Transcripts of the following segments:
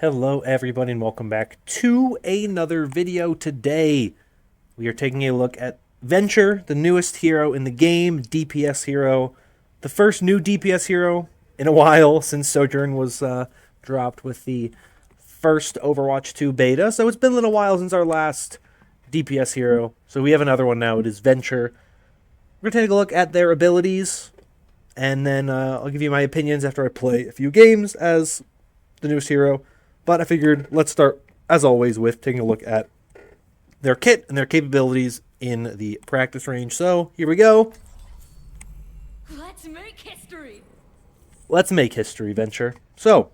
Hello everybody and welcome back to another video. Today we are taking a look at Venture, the newest hero in the game, DPS Hero. The first new DPS hero in a while since Sojourn was dropped with the first Overwatch 2 beta. So it's been a little while since our last DPS hero. So we have another one now. It is Venture. We're going to take a look at their abilities and then I'll give you my opinions after I play a few games as the newest hero. But I figured let's start, as always, with taking a look at their kit and their capabilities in the practice range. So, here we go. Let's make history. Let's make history, Venture. So,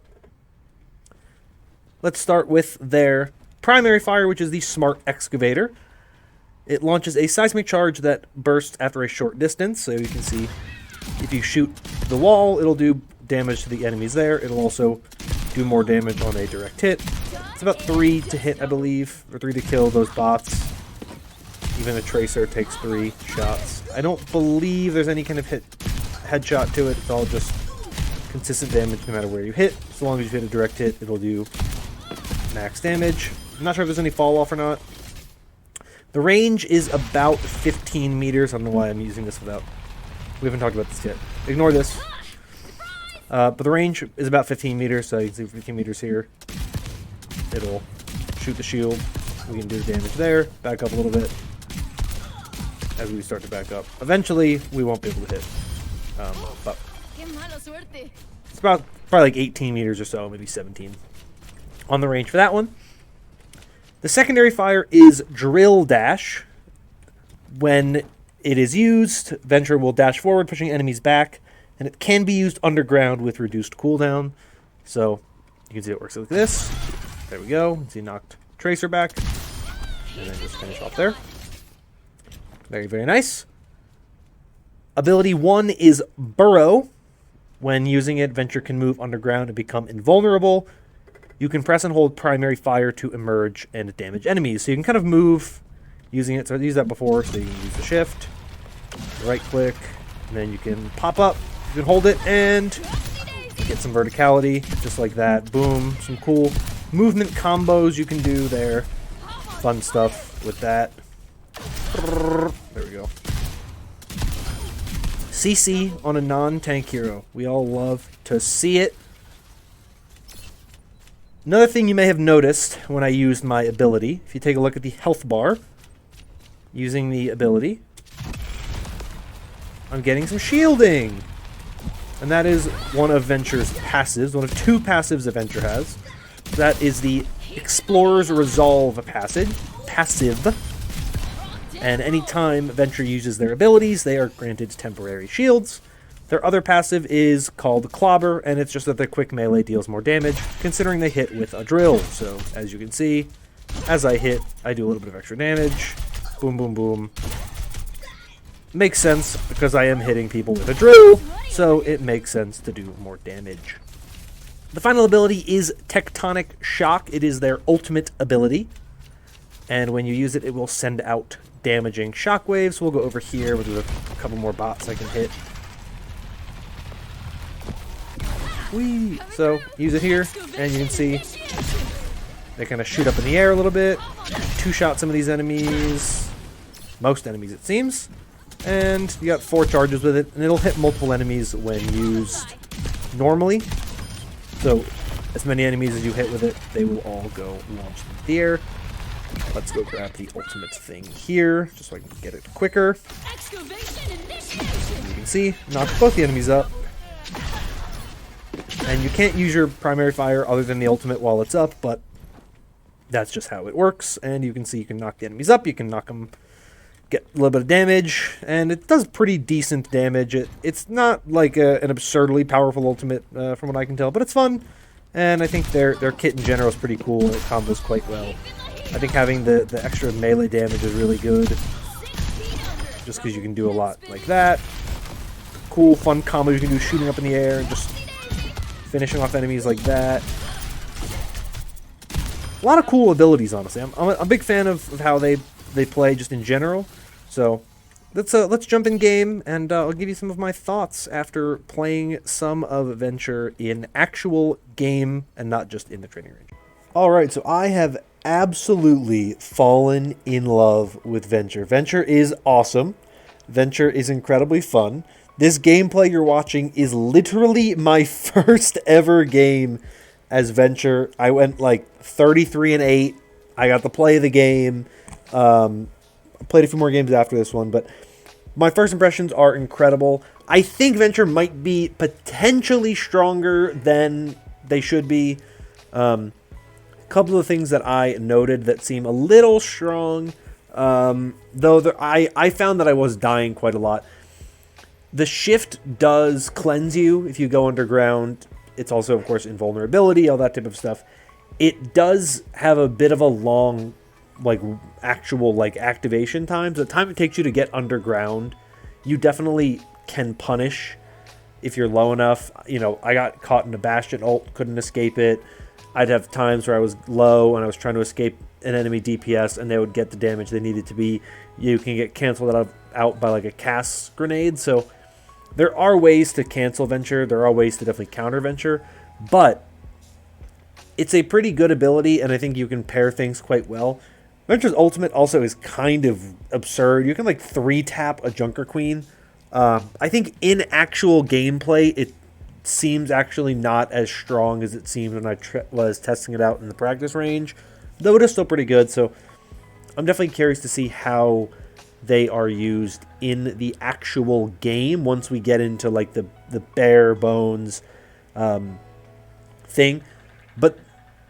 let's start with their primary fire, which is the Smart Excavator. It launches a seismic charge that bursts after a short distance. So you can see if you shoot the wall, it'll do damage to the enemies there. It'll also do more damage on a direct hit. It's about 3 to hit, I believe, or 3 to kill those bots. Even a Tracer takes 3 shots. I don't believe there's any kind of headshot to it. It's all just consistent damage no matter where you hit. So long as you hit a direct hit, it'll do max damage. I'm not sure if there's any fall off or not. The range is about 15 meters. I don't know why I'm using this without... We haven't talked about this yet. Ignore this. But the range is about 15 meters, so you can see 15 meters here. It'll shoot the shield. We can do damage there. Back up a little bit as we start to back up. Eventually, we won't be able to hit. But it's about probably like 18 meters or so, maybe 17 on the range for that one. The secondary fire is Drill Dash. When it is used, Venture will dash forward, pushing enemies back. And it can be used underground with reduced cooldown. So you can see it works like this. There we go. You can see knocked Tracer back. And then just finish off there. Very, very nice. Ability 1 is Burrow. When using it, Venture can move underground and become invulnerable. You can press and hold primary fire to emerge and damage enemies. So you can kind of move using it. So I used that before, so you can use the shift, right click, and then you can pop up. You can hold it and get some verticality, just like that. Boom. Some cool movement combos you can do there. Fun stuff with that. There we go. CC on a non-tank hero. We all love to see it. Another thing you may have noticed when I used my ability, if you take a look at the health bar, using the ability, I'm getting some shielding. And that is one of Venture's passives, one of 2 passives that Venture has. That is the Explorer's Resolve passive. And anytime Venture uses their abilities, they are granted temporary shields. Their other passive is called Clobber, and it's just that their quick melee deals more damage, considering they hit with a drill. So, as you can see, as I hit, I do a little bit of extra damage. Boom, boom, boom. Makes sense because I am hitting people with a drill, so it makes sense to do more damage. The final ability is Tectonic Shock. It is their ultimate ability, and when you use it, it will send out damaging shockwaves. We'll go over here. We'll do a couple more bots I can hit. Whee! So use it here, and you can see they kind of shoot up in the air a little bit. 2-shot some of these enemies, most enemies it seems. And you got 4 charges with it, and it'll hit multiple enemies when used normally. So, as many enemies as you hit with it, they will all go launch into the air. Let's go grab the ultimate thing here, just so I can get it quicker. You can see, knock both the enemies up. And you can't use your primary fire other than the ultimate while it's up, but that's just how it works. And you can see you can knock the enemies up, you can knock them... Get a little bit of damage, and it does pretty decent damage. It's not like an absurdly powerful ultimate, from what I can tell, but it's fun. And I think their kit in general is pretty cool, and it combos quite well. I think having the extra melee damage is really good, just because you can do a lot like that. Cool, fun combos you can do, shooting up in the air and just finishing off enemies like that. A lot of cool abilities, honestly. I'm a big fan of how they play just in general. So let's jump in game, and I'll give you some of my thoughts after playing some of Venture in actual game and not just in the training range. All right, so I have absolutely fallen in love with Venture. Venture is awesome. Venture is incredibly fun. This gameplay you're watching is literally my first ever game as Venture. I went like 33-8. I got to play the game. Played a few more games after this one, but my first impressions are incredible. I think Venture might be potentially stronger than they should be. Couple of things that I noted that seem a little strong, though I found that I was dying quite a lot. The shift does cleanse you if you go underground. It's also, of course, invulnerability, all that type of stuff. It does have a bit of a long, actual activation time. So the time it takes you to get underground, you definitely can punish if you're low enough. You know, I got caught in a Bastion ult, couldn't escape it. I'd have times where I was low and I was trying to escape an enemy DPS and they would get the damage they needed to be. You can get canceled out by like a cast grenade. So there are ways to cancel Venture. There are ways to definitely counter Venture. But it's a pretty good ability, and I think you can pair things quite well. Venture's ultimate also is kind of absurd. You can 3-tap a Junker Queen. I think in actual gameplay, it seems actually not as strong as it seemed when I was testing it out in the practice range, though it is still pretty good. So I'm definitely curious to see how they are used in the actual game once we get into the bare bones thing. But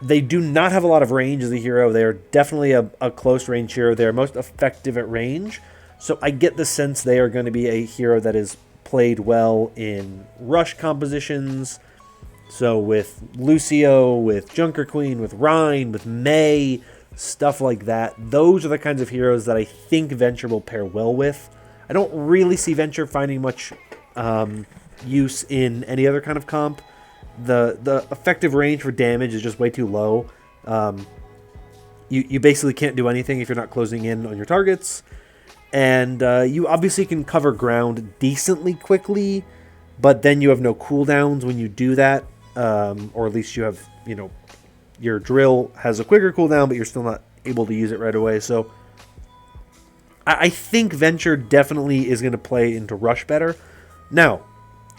they do not have a lot of range as a hero. They are definitely a close range hero. They are most effective at range. So I get the sense they are going to be a hero that is played well in rush compositions. So with Lucio, with Junker Queen, with Rhine, with Mei, stuff like that. Those are the kinds of heroes that I think Venture will pair well with. I don't really see Venture finding much use in any other kind of comp. The effective range for damage is just way too low. You basically can't do anything if you're not closing in on your targets. And you obviously can cover ground decently quickly, but then you have no cooldowns when you do that. Or at least you have, your drill has a quicker cooldown, but you're still not able to use it right away. So I think Venture definitely is going to play into Rush better. Now,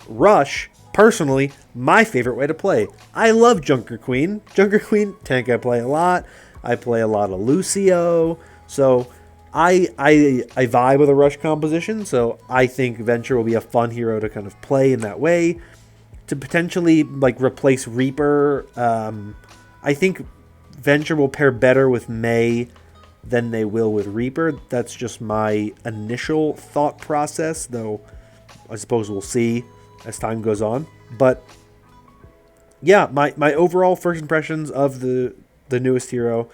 Rush, personally, my favorite way to play. I love Junker Queen. Junker Queen, tank I play a lot. I play a lot of Lucio. So I vibe with a Rush composition. So I think Venture will be a fun hero to kind of play in that way. To potentially replace Reaper, I think Venture will pair better with Mei than they will with Reaper. That's just my initial thought process, though I suppose we'll see as time goes on. But yeah, my overall first impressions of the newest hero,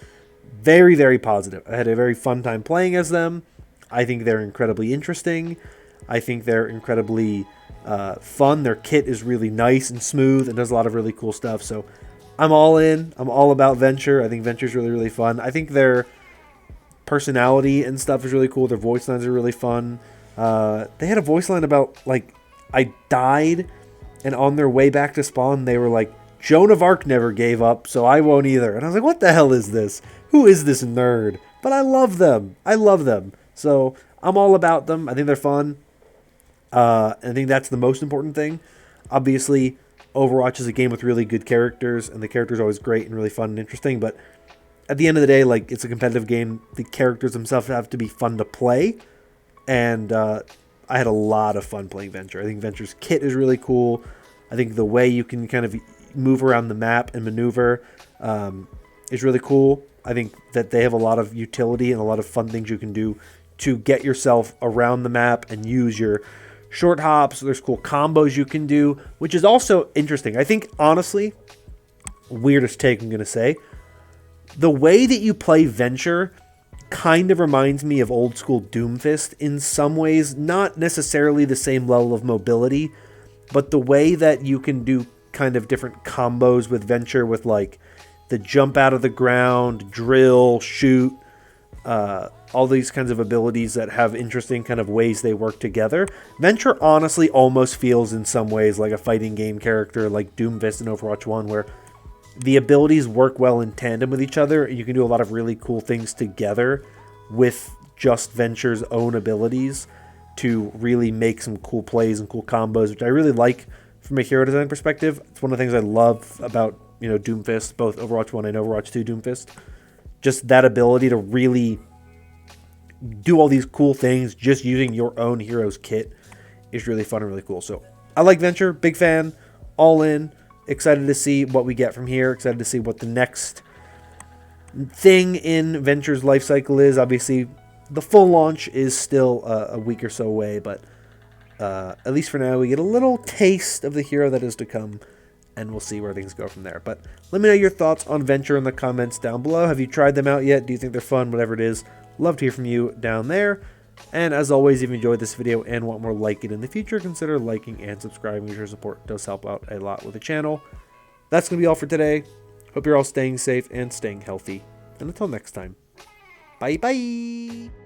very, very positive. I had a very fun time playing as them. I think they're incredibly interesting. I think they're incredibly fun. Their kit is really nice and smooth and does a lot of really cool stuff. So I'm all in. I'm all about Venture. I think Venture's really, really fun. I think their personality and stuff is really cool. Their voice lines are really fun. They had a voice line about, I died, and on their way back to spawn, they were like, Joan of Arc never gave up, so I won't either. And I was like, what the hell is this? Who is this nerd? But I love them. I love them. So I'm all about them. I think they're fun. I think that's the most important thing. Obviously, Overwatch is a game with really good characters, and the characters are always great and really fun and interesting, but at the end of the day, it's a competitive game. The characters themselves have to be fun to play, and I had a lot of fun playing Venture. I think Venture's kit is really cool. I think the way you can kind of move around the map and maneuver is really cool. I think that they have a lot of utility and a lot of fun things you can do to get yourself around the map and use your short hops. There's cool combos you can do, which is also interesting. I think, honestly, weirdest take I'm going to say, the way that you play Venture kind of reminds me of old school Doomfist in some ways. Not necessarily the same level of mobility, but the way that you can do kind of different combos with Venture with the jump out of the ground, drill, shoot, all these kinds of abilities that have interesting kind of ways they work together. Venture honestly almost feels in some ways like a fighting game character like Doomfist in Overwatch 1, where the abilities work well in tandem with each other. You can do a lot of really cool things together with just Venture's own abilities to really make some cool plays and cool combos, which I really like from a hero design perspective. It's one of the things I love about, you know, Doomfist, both Overwatch 1 and Overwatch 2 Doomfist. Just that ability to really do all these cool things just using your own hero's kit is really fun and really cool. So I like Venture, big fan, all in. Excited to see what we get from here. Excited to see what the next thing in Venture's life cycle is. Obviously, the full launch is still a week or so away, but at least for now, we get a little taste of the hero that is to come, and we'll see where things go from there. But let me know your thoughts on Venture in the comments down below. Have you tried them out yet? Do you think they're fun? Whatever it is, love to hear from you down there. And as always, if you enjoyed this video and want more like it in the future, consider liking and subscribing. Your support does help out a lot with the channel. That's going to be all for today. Hope you're all staying safe and staying healthy. And until next time, bye-bye!